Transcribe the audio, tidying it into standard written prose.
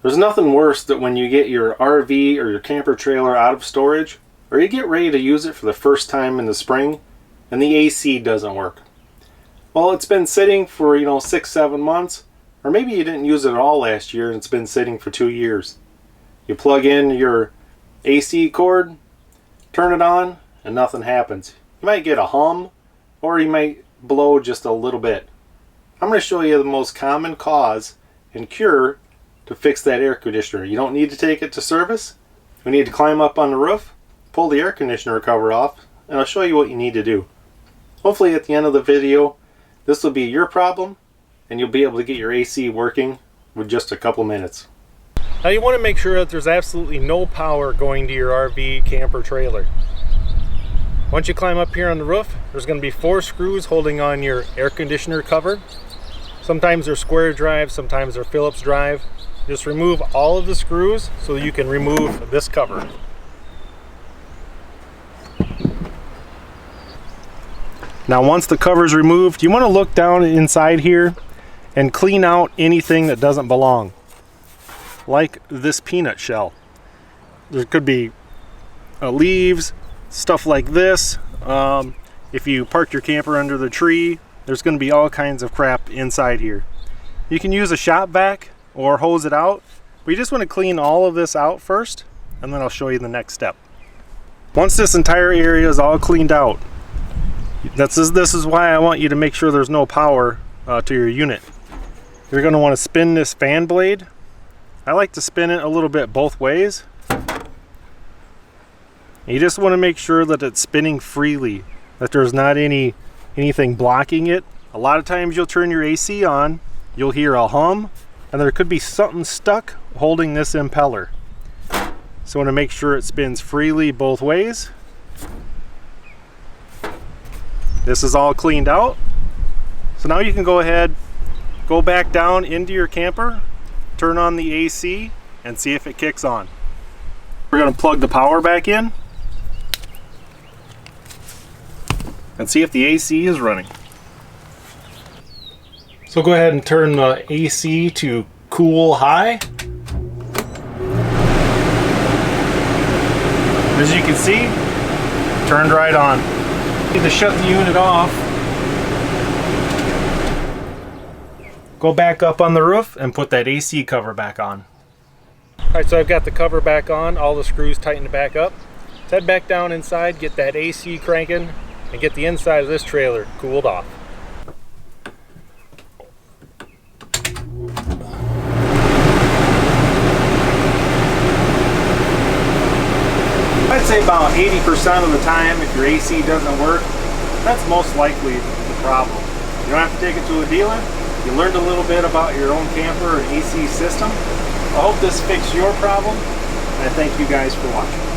There's nothing worse than when you get your RV or your camper trailer out of storage, or you get ready to use it for the first time in the spring, and the AC doesn't work. Well, it's been sitting for 6-7 months, or maybe you didn't use it at all last year and it's been sitting for 2 years. You plug in your AC cord, turn it on, and nothing happens. You might get a hum, or you might blow just a little bit. I'm going to show you the most common cause and cure to fix that air conditioner. You don't need to take it to service. We need to climb up on the roof, pull the air conditioner cover off, and I'll show you what you need to do. Hopefully at the end of the video, this will be your problem, and you'll be able to get your AC working with just a couple minutes. Now you want to make sure that there's absolutely no power going to your RV, camper, trailer. Once you climb up here on the roof, there's going to be 4 screws holding on your air conditioner cover. Sometimes they're square drive, sometimes they're Phillips drive. Just remove all of the screws so you can remove this cover. Now once the cover is removed, you want to look down inside here and clean out anything that doesn't belong. Like this peanut shell. There could be leaves, stuff like this. If you park your camper under the tree, there's going to be all kinds of crap inside here. You can use a shop vac or hose it out, but you just want to clean all of this out first, and then I'll show you the next step. Once this entire area is all cleaned out, this is why I want you to make sure there's no power to your unit. You're going to want to spin this fan blade. I like to spin it a little bit both ways. You just want to make sure that it's spinning freely, that there's not anything blocking it. A lot of times you'll turn your AC on, you'll hear a hum, and there could be something stuck holding this impeller. So I want to make sure it spins freely both ways. This is all cleaned out. So now you can go ahead, go back down into your camper, turn on the AC, and see if it kicks on. We're going to plug the power back in and see if the AC is running. So go ahead and turn the AC to cool high. As you can see, turned right on. Need to shut the unit off. Go back up on the roof and put that AC cover back on. Alright, so I've got the cover back on, all the screws tightened back up. Let's head back down inside, get that AC cranking, and get the inside of this trailer cooled off. I'd say about 80% of the time, if your AC doesn't work, that's most likely the problem. You don't have to take it to a dealer. You learned a little bit about your own camper and AC system. I hope this fixed your problem, and I thank you guys for watching.